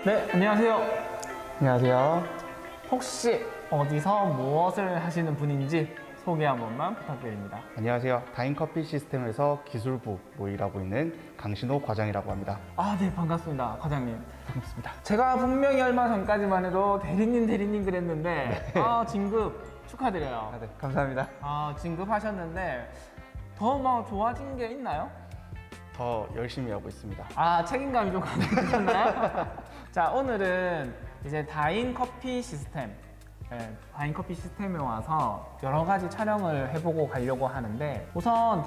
네, 안녕하세요. 안녕하세요. 혹시 어디서 무엇을 하시는 분인지 소개 한 번만 부탁드립니다. 안녕하세요. 다인커피 시스템에서 기술부로 일하고 있는 강신호 과장이라고 합니다. 네, 반갑습니다. 과장님. 반갑습니다. 제가 분명히 얼마 전까지만 해도 대리님 그랬는데, 진급 축하드려요. 네, 감사합니다. 진급하셨는데, 더 뭐 좋아진 게 있나요? 더 열심히 하고 있습니다. 책임감이 좀 강해지셨나요? 자, 오늘은 이제 다인커피 시스템, 다인커피 시스템에 와서 여러 가지 촬영을 해보고 가려고 하는데, 우선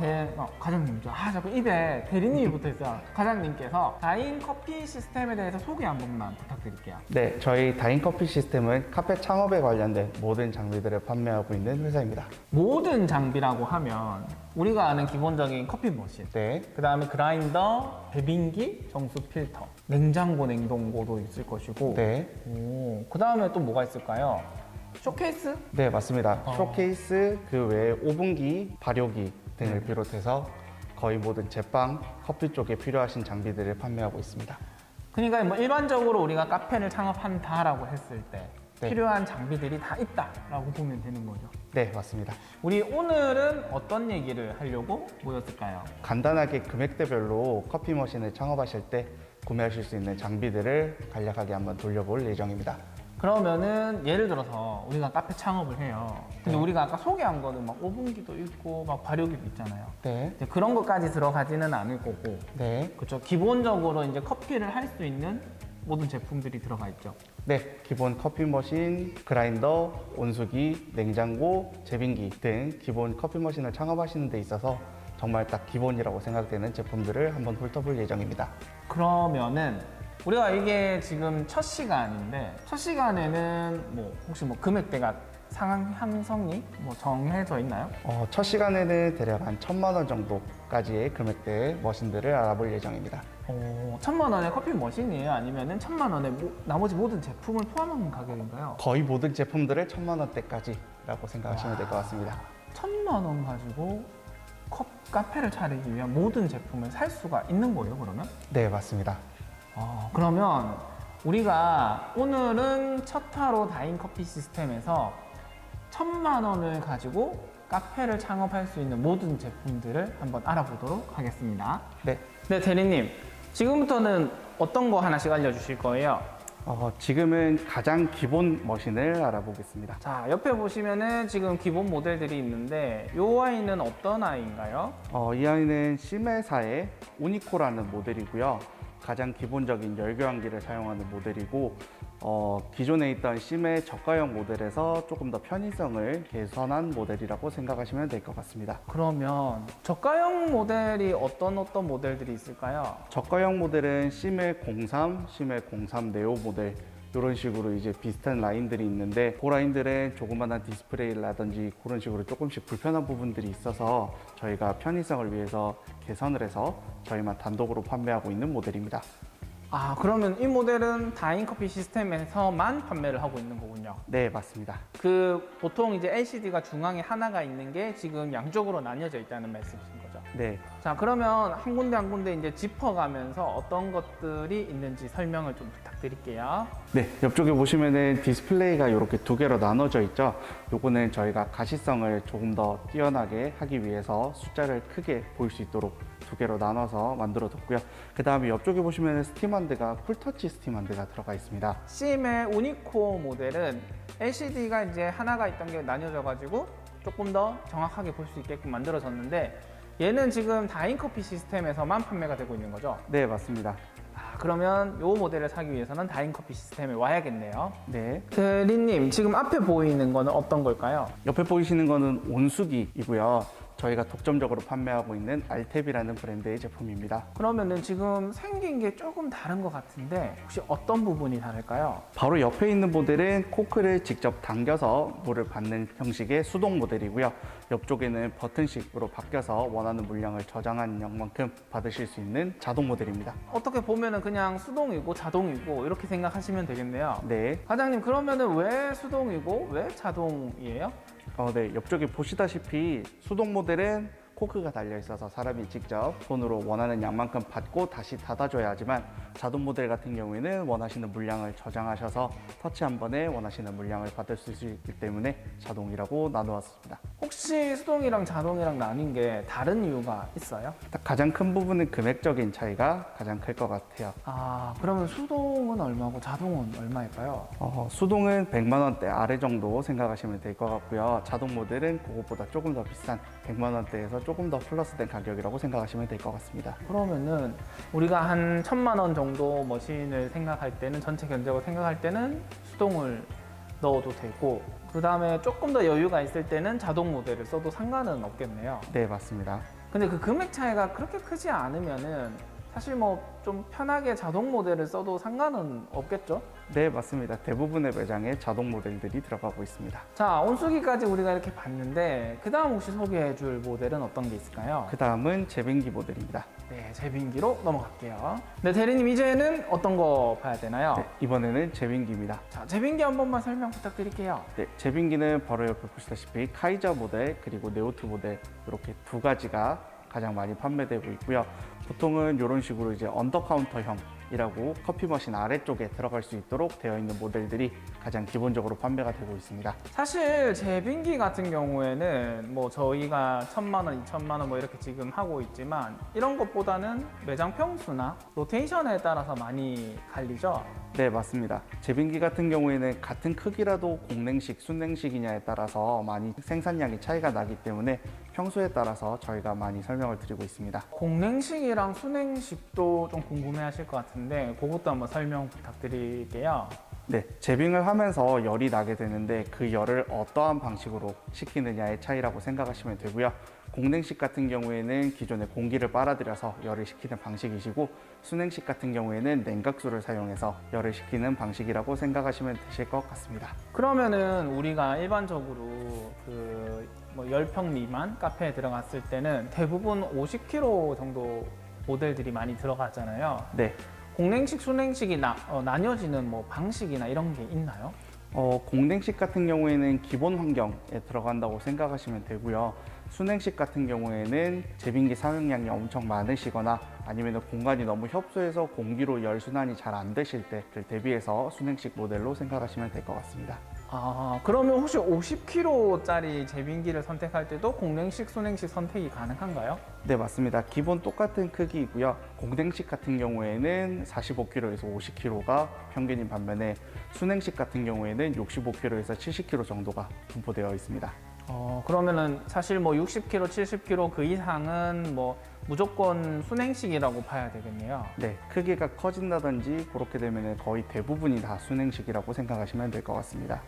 과장님, 자꾸 입에 대리님이 붙어 있어요. 과장님께서 다인커피 시스템에 대해서 소개 한 번만 부탁드릴게요. 네, 저희 다인커피 시스템은 카페 창업에 관련된 모든 장비들을 판매하고 있는 회사입니다. 모든 장비라고 하면 우리가 아는 기본적인 커피 머신, 네. 그 다음에 그라인더, 배빙기, 정수 필터, 냉장고, 냉동고도 있을 것이고, 네. 그 다음에 또 뭐가 있을까요? 쇼케이스? 네, 맞습니다. 쇼케이스, 그 외에 오븐기, 발효기 등을 비롯해서 거의 모든 제빵, 커피 쪽에 필요하신 장비들을 판매하고 있습니다. 그러니까 뭐 일반적으로 우리가 카페를 창업한다라고 했을 때 필요한 장비들이 다 있다라고 보면 되는 거죠. 네, 맞습니다. 우리 오늘은 어떤 얘기를 하려고 모였을까요? 간단하게 금액대별로 커피 머신을 창업하실 때 구매하실 수 있는 장비들을 간략하게 한번 돌려볼 예정입니다. 그러면은 예를 들어서 우리가 카페 창업을 해요. 근데 우리가 아까 소개한 거는 막 오븐기도 있고 막 발효기도 있잖아요. 네. 이제 그런 것까지 들어가지는 않을 거고. 네. 그렇죠. 기본적으로 이제 커피를 할 수 있는 모든 제품들이 들어가 있죠. 네. 기본 커피 머신, 그라인더, 온수기, 냉장고, 제빙기 등 기본 커피 머신을 창업하시는 데 있어서 정말 딱 기본이라고 생각되는 제품들을 한번 훑어볼 예정입니다. 그러면은 우리가 이게 지금 첫 시간인데, 첫 시간에는 뭐 혹시 뭐 금액대가 상한선이 뭐 정해져 있나요? 첫 시간에는 대략 한 1,000만 원 정도까지의 금액대의 머신들을 알아볼 예정입니다. 1,000만 원의 커피 머신이에요? 아니면은 1,000만 원의 나머지 모든 제품을 포함한 가격인가요? 거의 모든 제품들을 1,000만 원대까지라고 생각하시면 될 것 같습니다. 1,000만 원 가지고 카페를 차리기 위한 모든 제품을 살 수가 있는 거예요, 그러면? 네, 맞습니다. 그러면 우리가 오늘은 첫 타로 다인커피 시스템에서 1,000만 원을 가지고 카페를 창업할 수 있는 모든 제품들을 한번 알아보도록 하겠습니다. 네. 네, 대리님. 지금부터는 어떤 거 하나씩 알려주실 거예요? 지금은 가장 기본 머신을 알아보겠습니다. 자, 옆에 보시면은 지금 기본 모델들이 있는데 이 아이는 어떤 아이인가요? 이 아이는 시메사의 우니코라는 모델이고요. 가장 기본적인 열교환기를 사용하는 모델이고 기존에 있던 심의 저가형 모델에서 조금 더 편의성을 개선한 모델이라고 생각하시면 될 것 같습니다. 그러면 저가형 모델이 어떤 모델들이 있을까요? 저가형 모델은 심의 03, 심의 03 네오 모델 이런 식으로 이제 비슷한 라인들이 있는데 그 라인들은 조그만한 디스플레이라든지 그런 식으로 조금씩 불편한 부분들이 있어서 저희가 편의성을 위해서 개선을 해서 저희만 단독으로 판매하고 있는 모델입니다. 그러면 이 모델은 다인커피 시스템에서만 판매를 하고 있는 거군요. 네, 맞습니다. 보통 이제 LCD가 중앙에 하나가 있는 게 지금 양쪽으로 나뉘어져 있다는 말씀이신 거죠? 네. 자, 그러면 한 군데 한 군데 이제 짚어가면서 어떤 것들이 있는지 설명을 좀 부탁드릴게요. 네, 옆쪽에 보시면은 디스플레이가 이렇게 두 개로 나눠져 있죠. 요거는 저희가 가시성을 조금 더 뛰어나게 하기 위해서 숫자를 크게 보일 수 있도록 두 개로 나눠서 만들어 뒀고요. 그 다음에 옆쪽에 보시면 스팀핸드가 쿨터치 스팀핸드가 들어가 있습니다. 심의 우니코 모델은 LCD가 이제 하나가 있던 게 나뉘어져 가지고 조금 더 정확하게 볼 수 있게끔 만들어졌는데 얘는 지금 다인커피 시스템에서만 판매가 되고 있는 거죠? 네, 맞습니다. 그러면 이 모델을 사기 위해서는 다인커피 시스템에 와야겠네요. 네. 대리님, 지금 앞에 보이는 거는 어떤 걸까요? 옆에 보이시는 거는 온수기이고요. 저희가 독점적으로 판매하고 있는 알탭이라는 브랜드의 제품입니다. 그러면은 지금 생긴 게 조금 다른 것 같은데 혹시 어떤 부분이 다를까요? 바로 옆에 있는 모델은 코크를 직접 당겨서 물을 받는 형식의 수동 모델이고요. 옆쪽에는 버튼식으로 바뀌어서 원하는 물량을 저장한 양만큼 받으실 수 있는 자동 모델입니다. 어떻게 보면은 그냥 수동이고 자동이고 이렇게 생각하시면 되겠네요. 네. 과장님, 그러면은 왜 수동이고 왜 자동이에요? 네, 옆쪽에 보시다시피 수동 모델은 코크가 달려 있어서 사람이 직접 손으로 원하는 양만큼 받고 다시 닫아줘야 하지만 자동 모델 같은 경우에는 원하시는 물량을 저장하셔서 터치 한 번에 원하시는 물량을 받을 수 있기 때문에 자동이라고 나누었습니다. 혹시 수동이랑 자동이랑 나뉜 게 다른 이유가 있어요? 가장 큰 부분은 금액적인 차이가 가장 클 것 같아요. 그러면 수동은 얼마고 자동은 얼마일까요? 수동은 100만 원대 아래 정도 생각하시면 될 것 같고요. 자동 모델은 그것보다 조금 더 비싼 100만 원대에서 조금 더 플러스된 가격이라고 생각하시면 될 것 같습니다. 그러면은 우리가 한 1000만 원 정도 머신을 생각할 때는 전체 견적을 생각할 때는 수동을 넣어도 되고 그 다음에 조금 더 여유가 있을 때는 자동 모델을 써도 상관은 없겠네요. 네, 맞습니다. 근데 그 금액 차이가 그렇게 크지 않으면은 사실 뭐 좀 편하게 자동 모델을 써도 상관은 없겠죠? 네, 맞습니다. 대부분의 매장에 자동 모델들이 들어가고 있습니다. 자, 온수기까지 우리가 이렇게 봤는데 그 다음 혹시 소개해 줄 모델은 어떤 게 있을까요? 그 다음은 제빙기 모델입니다. 네, 제빙기로 넘어갈게요. 네, 대리님 이제는 어떤 거 봐야 되나요? 네, 이번에는 제빙기입니다. 자, 제빙기 한 번만 설명 부탁드릴게요. 네, 제빙기는 바로 옆에 보시다시피 카이저 모델 그리고 네오트 모델 이렇게 두 가지가 가장 많이 판매되고 있고요. 보통은 이런 식으로 이제 언더카운터형이라고 커피 머신 아래쪽에 들어갈 수 있도록 되어 있는 모델들이 가장 기본적으로 판매가 되고 있습니다. 사실 제빙기 같은 경우에는 뭐 저희가 1000만 원, 2000만 원 뭐 이렇게 지금 하고 있지만 이런 것보다는 매장 평수나 로테이션에 따라서 많이 갈리죠? 네, 맞습니다. 제빙기 같은 경우에는 같은 크기라도 공냉식, 순냉식이냐에 따라서 많이 생산량이 차이가 나기 때문에 평소에 따라서 저희가 많이 설명을 드리고 있습니다. 공냉식이랑 순냉식도 좀 궁금해 하실 것 같은데 그것도 한번 설명 부탁드릴게요. 네, 제빙을 하면서 열이 나게 되는데 그 열을 어떠한 방식으로 식히느냐의 차이라고 생각하시면 되고요. 공냉식 같은 경우에는 기존에 공기를 빨아들여서 열을 식히는 방식이시고 순냉식 같은 경우에는 냉각수를 사용해서 열을 식히는 방식이라고 생각하시면 되실 것 같습니다. 그러면은 우리가 일반적으로 뭐 10평 미만 카페에 들어갔을 때는 대부분 50kg 정도 모델들이 많이 들어가잖아요. 네. 공냉식, 순냉식이 나뉘어지는 뭐 방식이나 이런 게 있나요? 공냉식 같은 경우에는 기본 환경에 들어간다고 생각하시면 되고요. 순냉식 같은 경우에는 제빙기 사용량이 엄청 많으시거나 아니면 공간이 너무 협소해서 공기로 열 순환이 잘 안 되실 때를 대비해서 순냉식 모델로 생각하시면 될 것 같습니다. 그러면 혹시 50kg짜리 제빙기를 선택할 때도 공냉식, 순냉식 선택이 가능한가요? 네, 맞습니다. 기본 똑같은 크기이고요. 공냉식 같은 경우에는 45kg에서 50kg가 평균인 반면에 순냉식 같은 경우에는 65kg에서 70kg 정도가 분포되어 있습니다. 그러면은 사실 뭐 60kg, 70kg 그 이상은 뭐 무조건 순행식이라고 봐야 되겠네요. 네, 크기가 커진다든지 그렇게 되면 거의 대부분이 다 순행식이라고 생각하시면 될 것 같습니다.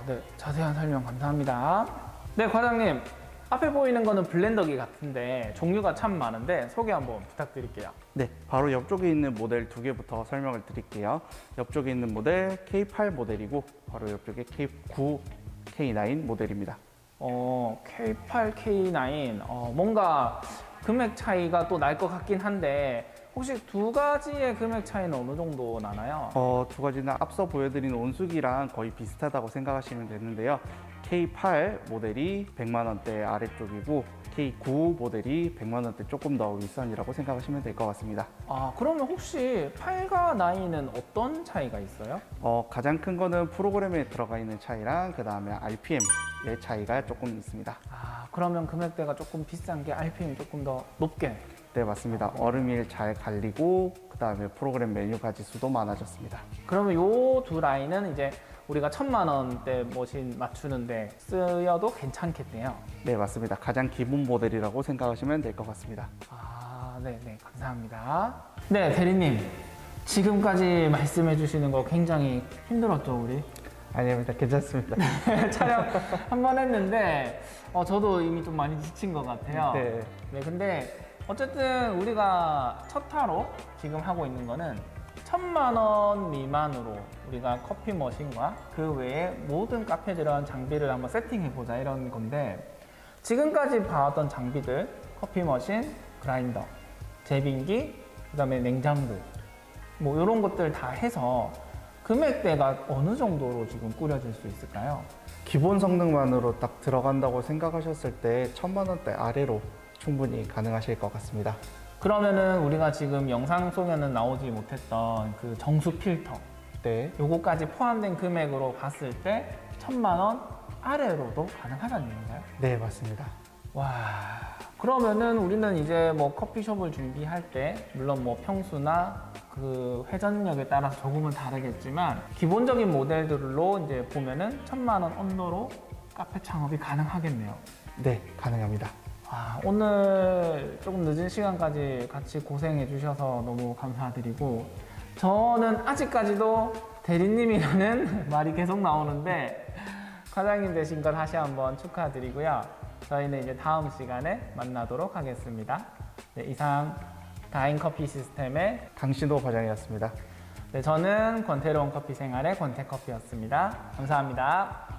네, 자세한 설명 감사합니다. 네, 과장님. 앞에 보이는 거는 블렌더기 같은데 종류가 참 많은데 소개 한번 부탁드릴게요. 네, 바로 옆쪽에 있는 모델 두 개부터 설명을 드릴게요. 옆쪽에 있는 모델 K8 모델이고 바로 옆쪽에 K9, K9 모델입니다. K8, K9 뭔가 금액 차이가 또 날 것 같긴 한데 혹시 두 가지의 금액 차이는 어느 정도 나나요? 두 가지는 앞서 보여드린 온수기랑 거의 비슷하다고 생각하시면 되는데요. K8 모델이 100만 원대 아래쪽이고 K9 모델이 100만 원대 조금 더 윗선이라고 생각하시면 될 것 같습니다. 그러면 혹시 8과 9은 어떤 차이가 있어요? 가장 큰 거는 프로그램에 들어가 있는 차이랑 그 다음에 RPM의 차이가 조금 있습니다. 그러면 금액대가 조금 비싼 게 RPM이 조금 더 높게? 네, 맞습니다. 얼음일 잘 갈리고 그 다음에 프로그램 메뉴 가지수도 많아졌습니다. 그러면 요 두 라인은 이제 우리가 1000만 원대 머신 맞추는데 쓰여도 괜찮겠네요. 네, 맞습니다. 가장 기본 모델이라고 생각하시면 될 것 같습니다. 네, 감사합니다. 네, 대리님. 지금까지 말씀해 주시는 거 굉장히 힘들었죠, 우리? 아닙니다. 괜찮습니다. 촬영 한 번 했는데 저도 이미 좀 많이 지친 것 같아요. 네, 근데 어쨌든 우리가 첫 타로 지금 하고 있는 거는 1000만 원 미만으로 우리가 커피 머신과 그 외에 모든 카페에 들어간 장비를 한번 세팅해보자 이런 건데 지금까지 봐왔던 장비들 커피 머신, 그라인더, 제빙기, 그 다음에 냉장고 뭐 이런 것들 다 해서 금액대가 어느 정도로 지금 꾸려질 수 있을까요? 기본 성능만으로 딱 들어간다고 생각하셨을 때 1,000만 원대 아래로 충분히 가능하실 것 같습니다. 그러면은 우리가 지금 영상 속에는 나오지 못했던 그 정수 필터 네, 요거까지 포함된 금액으로 봤을 때 1,000만 원 아래로도 가능하다는 얘기인가요? 네 맞습니다. 와, 그러면은 우리는 이제 뭐 커피숍을 준비할 때 물론 뭐 평수나 그 회전력에 따라서 조금은 다르겠지만 기본적인 모델들로 이제 보면은 1,000만 원 언더로 카페 창업이 가능하겠네요. 네 가능합니다. 아, 오늘 조금 늦은 시간까지 같이 고생해 주셔서 너무 감사드리고, 저는 아직까지도 대리님이라는 말이 계속 나오는데 과장님 되신 걸 다시 한번 축하드리고요. 저희는 이제 다음 시간에 만나도록 하겠습니다. 네, 이상 다인커피 시스템의 강신호 과장이었습니다. 네, 저는 권태로운 커피 생활의 권태커피였습니다. 감사합니다.